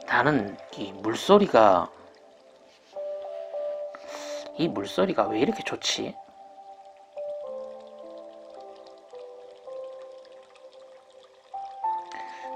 나는 이 물소리가 왜 이렇게 좋지?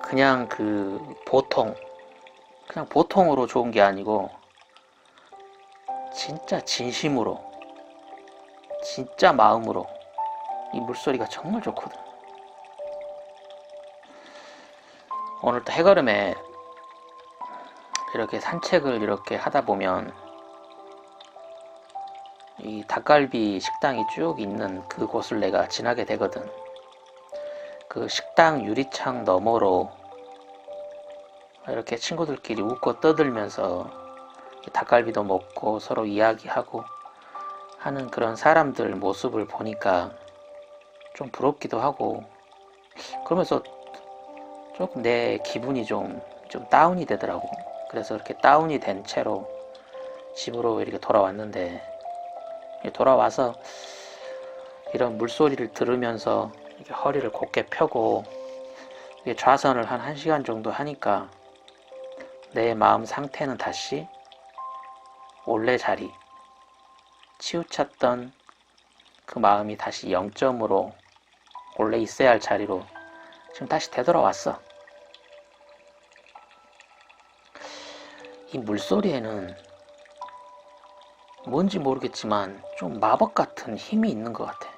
그냥 그냥 보통으로 좋은 게 아니고 진짜 진심으로, 진짜 마음으로 이 물소리가 정말 좋거든. 오늘 또 해걸음에 이렇게 산책을 이렇게 하다 보면 이 닭갈비 식당이 쭉 있는 그곳을 내가 지나게 되거든. 그 식당 유리창 너머로 이렇게 친구들끼리 웃고 떠들면서 닭갈비도 먹고 서로 이야기하고 하는 그런 사람들 모습을 보니까 좀 부럽기도 하고, 그러면서 조금 내 기분이 좀 다운이 되더라고. 그래서 이렇게 다운이 된 채로 집으로 이렇게 돌아왔는데, 돌아와서 이런 물소리를 들으면서 이렇게 허리를 곧게 펴고 좌선을 한 1시간 정도 하니까 내 마음 상태는 다시 원래 자리, 치우쳤던 그 마음이 다시 0점으로 원래 있어야 할 자리로 지금 다시 되돌아왔어. 이 물소리에는 뭔지 모르겠지만 좀 마법 같은 힘이 있는 것 같아.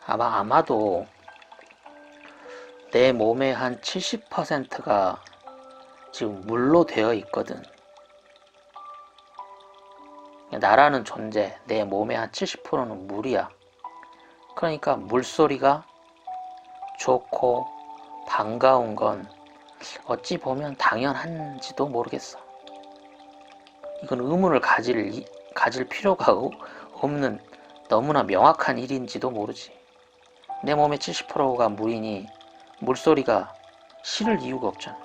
아마도 내 몸의 한 70%가 지금 물로 되어 있거든. 나라는 존재, 내 몸의 한 70%는 물이야. 그러니까 물소리가 좋고 반가운 건 어찌 보면 당연한지도 모르겠어. 이건 의문을 가질 필요가 없는 너무나 명확한 일인지도 모르지. 내 몸의 70%가 물이니 물소리가 싫을 이유가 없잖아.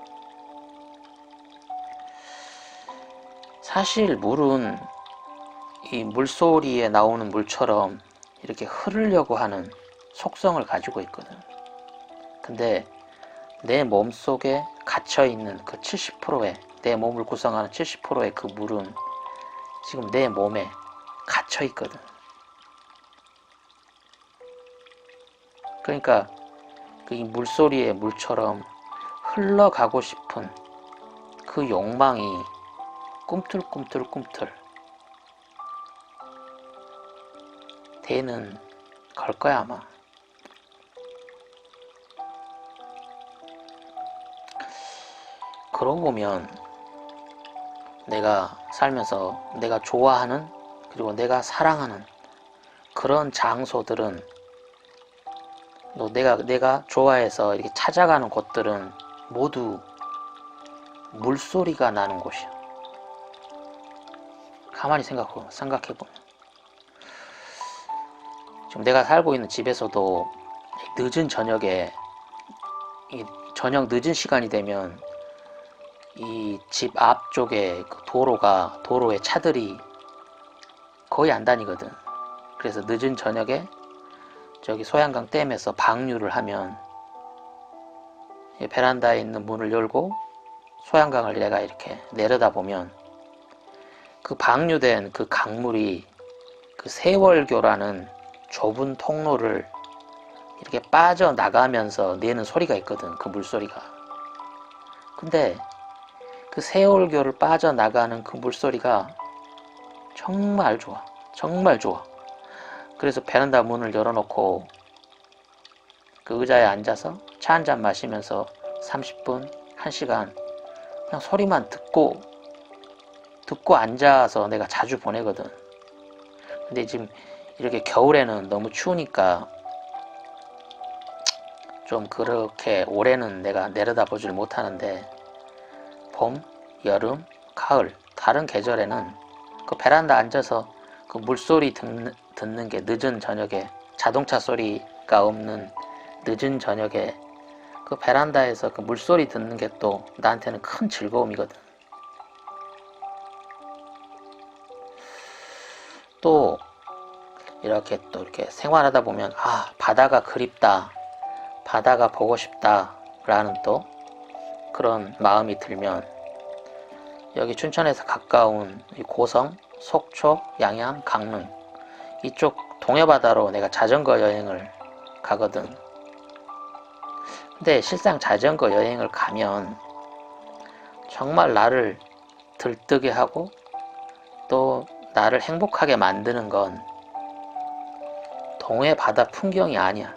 사실 물은 이 물소리에 나오는 물처럼 이렇게 흐르려고 하는 속성을 가지고 있거든. 근데 내 몸속에 갇혀있는 그 70%의, 내 몸을 구성하는 70%의 그 물은 지금 내 몸에 갇혀있거든. 그러니까 이 물소리의 물처럼 흘러가고 싶은 그 욕망이 꿈틀꿈틀 되는 걸 거야 아마. 그러고 보면 내가 살면서 내가 좋아하는, 그리고 내가 사랑하는 그런 장소들은, 또 내가 좋아해서 이렇게 찾아가는 곳들은 모두 물소리가 나는 곳이야. 가만히 생각해보면 지금 내가 살고 있는 집에서도 늦은 저녁에, 저녁 늦은 시간이 되면 이 집 앞쪽에 그 도로에 차들이 거의 안 다니거든. 그래서 늦은 저녁에 저기 소양강 댐에서 방류를 하면 베란다에 있는 문을 열고 소양강을 내가 이렇게 내려다보면 그 방류된 그 강물이 그 세월교라는 좁은 통로를 이렇게 빠져나가면서 내는 소리가 있거든. 그 물소리가. 근데 그 세월교를 빠져나가는 그 물소리가 정말 좋아. 정말 좋아. 그래서 베란다 문을 열어놓고 그 의자에 앉아서 차 한잔 마시면서 30분, 1시간 그냥 소리만 듣고 앉아서 내가 자주 보내거든. 근데 지금 이렇게 겨울에는 너무 추우니까 좀 그렇게 올해는 내가 내려다보질 못하는데, 봄, 여름, 가을 다른 계절에는 그 베란다 앉아서 그 물소리 듣는 게, 늦은 저녁에 자동차 소리가 없는 늦은 저녁에 그 베란다에서 그 물소리 듣는 게 또 나한테는 큰 즐거움이거든. 또 이렇게 또 이렇게 생활하다 보면 아, 바다가 그립다, 바다가 보고 싶다 라는 또 그런 마음이 들면 여기 춘천에서 가까운 고성, 속초, 양양, 강릉 이쪽 동해바다로 내가 자전거 여행을 가거든. 근데 실상 자전거 여행을 가면 정말 나를 들뜨게 하고 또 나를 행복하게 만드는 건 동해바다 풍경이 아니야.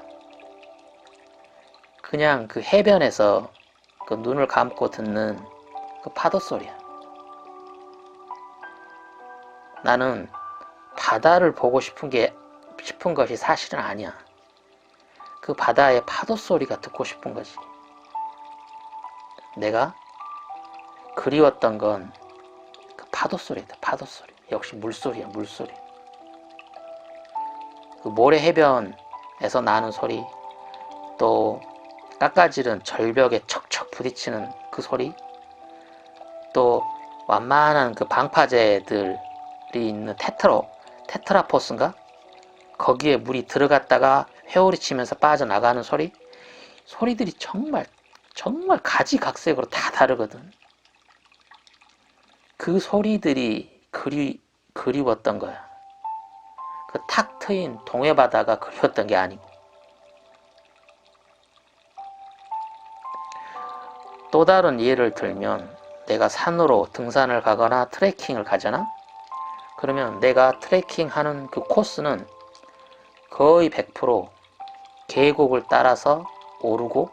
그냥 그 해변에서 그 눈을 감고 듣는 그 파도 소리야. 나는 바다를 보고 싶은 것이 사실은 아니야. 그 바다의 파도 소리가 듣고 싶은 거지. 내가 그리웠던 건 그 파도 소리다, 파도 소리. 역시 물소리야, 물소리. 그 모래 해변에서 나는 소리, 또 깎아지른 절벽에 척척 부딪히는 그 소리, 또 완만한 그 방파제들이 있는 테트라포스인가? 거기에 물이 들어갔다가 회오리 치면서 빠져나가는 소리들이 정말 가지각색으로 다 다르거든. 그 소리들이 그리웠던 거야. 그 탁 트인 동해바다가 그리웠던 게 아니고. 또 다른 예를 들면 내가 산으로 등산을 가거나 트레킹을 가잖아? 그러면 내가 트레킹하는 그 코스는 거의 100% 계곡을 따라서 오르고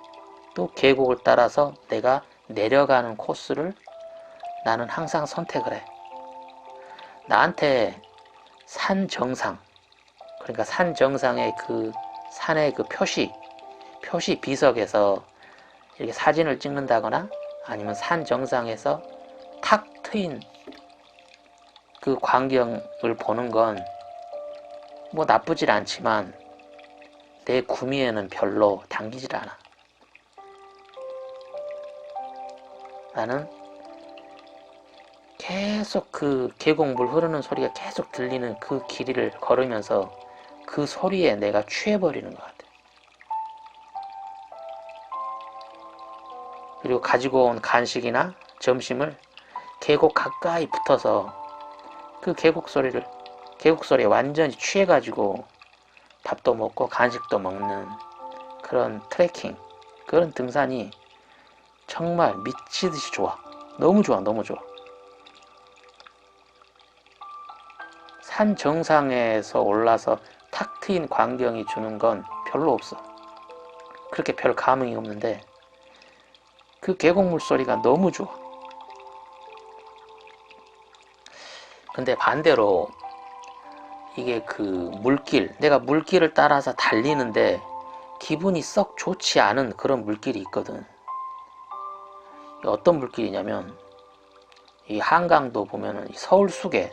또 계곡을 따라서 내가 내려가는 코스를 나는 항상 선택을 해. 나한테 산 정상, 그러니까 산 정상의 그 산의 그 표시 비석에서 이렇게 사진을 찍는다거나 아니면 산 정상에서 탁 트인 그 광경을 보는 건 뭐 나쁘질 않지만 내 구미에는 별로 당기질 않아. 나는 계속 그 계곡물 흐르는 소리가 계속 들리는 그 길이를 걸으면서 그 소리에 내가 취해버리는 것 같아. 그리고 가지고 온 간식이나 점심을 계곡 가까이 붙어서 그 계곡 소리에 완전히 취해가지고 밥도 먹고 간식도 먹는 그런 트레킹, 그런 등산이 정말 미치듯이 좋아. 너무 좋아, 너무 좋아. 산 정상에서 올라서 탁 트인 광경이 주는 건 별로 없어. 그렇게 별 감흥이 없는데 그 계곡물 소리가 너무 좋아. 근데 반대로 이게 그 물길, 내가 물길을 따라서 달리는데 기분이 썩 좋지 않은 그런 물길이 있거든. 어떤 물길이냐면 이 한강도 보면은 서울 수계,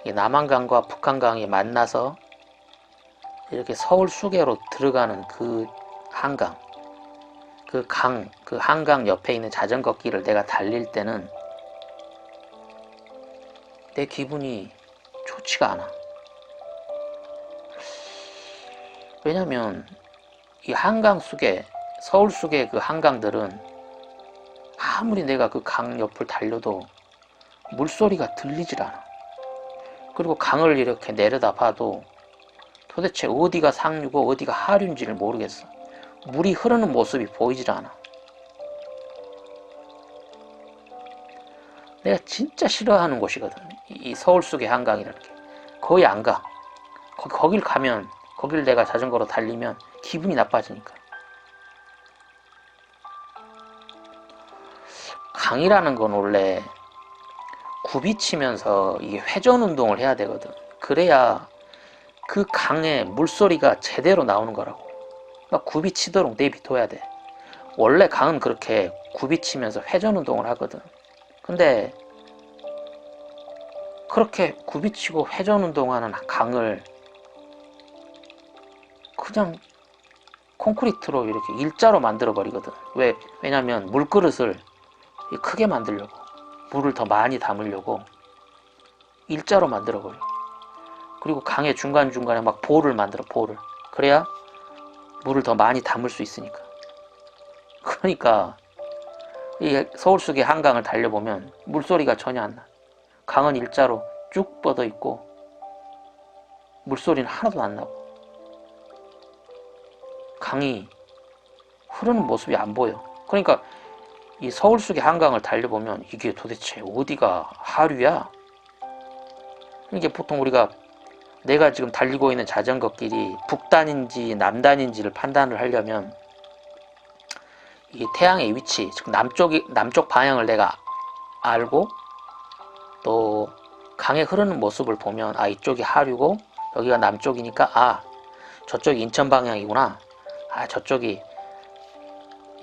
남한강과 북한강이 만나서 이렇게 서울 수계로 들어가는 그 한강, 그 한강 옆에 있는 자전거 길을 내가 달릴 때는 내 기분이 좋지가 않아. 왜냐면 이 한강 수계, 서울 수계 그 한강들은 아무리 내가 그 강 옆을 달려도 물소리가 들리질 않아. 그리고 강을 이렇게 내려다 봐도 도대체 어디가 상류고 어디가 하류인지를 모르겠어. 물이 흐르는 모습이 보이질 않아. 내가 진짜 싫어하는 곳이거든. 이 서울 속의 한강이라는 게. 거의 안 가. 거길 가면, 거길 내가 자전거로 달리면 기분이 나빠지니까. 강이라는 건 원래 굽이치면서 이게 회전 운동을 해야 되거든. 그래야 그 강의 물소리가 제대로 나오는 거라고. 그러니까 굽이치도록 내비둬야 돼. 원래 강은 그렇게 굽이치면서 회전 운동을 하거든. 근데 그렇게 굽이치고 회전 운동하는 강을 그냥 콘크리트로 이렇게 일자로 만들어 버리거든. 왜냐면 물그릇을 크게 만들려고, 물을 더 많이 담으려고 일자로 만들어 버려. 그리고 강의 중간중간에 막 보를 만들어, 보를. 그래야 물을 더 많이 담을 수 있으니까. 그러니까 이 서울숲의 한강을 달려보면 물소리가 전혀 안 나. 강은 일자로 쭉 뻗어 있고 물소리는 하나도 안 나고 강이 흐르는 모습이 안 보여. 그러니까 이 서울숲의 한강을 달려보면 이게 도대체 어디가 하류야? 이게 보통 우리가 내가 지금 달리고 있는 자전거 길이 북단인지 남단인지를 판단을 하려면 이 태양의 위치, 즉 남쪽 방향을 내가 알고 또 강에 흐르는 모습을 보면 아 이쪽이 하류고 여기가 남쪽이니까 아 저쪽이 인천 방향이구나, 아 저쪽이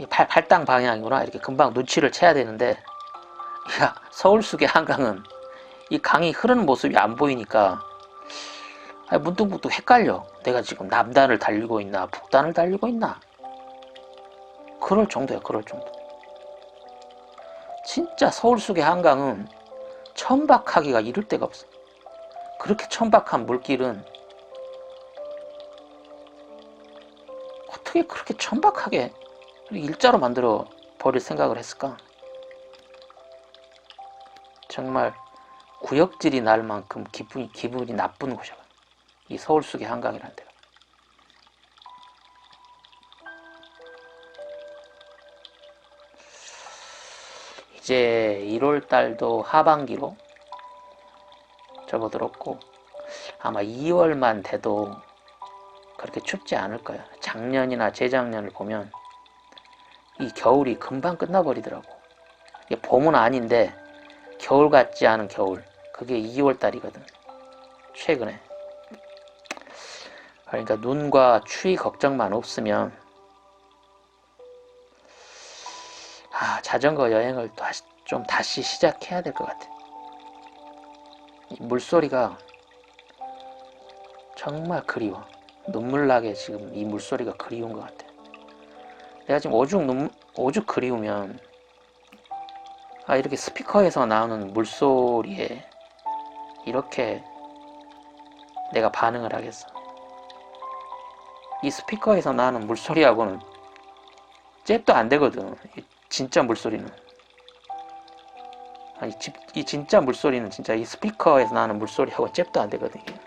팔당 방향이구나, 이렇게 금방 눈치를 채야 되는데 야 서울숲의 한강은 이 강이 흐르는 모습이 안 보이니까 문득문득 헷갈려. 내가 지금 남단을 달리고 있나 북단을 달리고 있나. 그럴 정도야, 그럴 정도. 진짜 서울숲의 한강은 천박하기가 이를 데가 없어. 그렇게 천박한 물길은 어떻게 그렇게 천박하게 일자로 만들어 버릴 생각을 했을까? 정말 구역질이 날 만큼 기분이 나쁜 곳이야, 이 서울숲의 한강이라는 데가. 이제 1월달도 하반기로 접어들었고 아마 2월만 돼도 그렇게 춥지 않을 거야. 작년이나 재작년을 보면 이 겨울이 금방 끝나버리더라고. 이게 봄은 아닌데 겨울 같지 않은 겨울, 그게 2월달이거든 최근에. 그러니까 눈과 추위 걱정만 없으면 자전거 여행을 다시 시작해야 될 것 같아. 이 물소리가 정말 그리워. 눈물 나게 지금 이 물소리가 그리운 것 같아. 내가 지금 오죽 그리우면 이렇게 스피커에서 나오는 물소리에 이렇게 내가 반응을 하겠어. 이 스피커에서 나오는 물소리하고는 잽도 안 되거든. 진짜 물소리는. 이 진짜 물소리는 진짜 이 스피커에서 나는 물소리하고 잽도 안 되거든. 이게.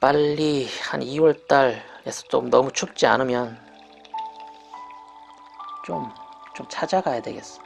빨리 한 2월달에서 좀 너무 춥지 않으면 좀 찾아가야 되겠어.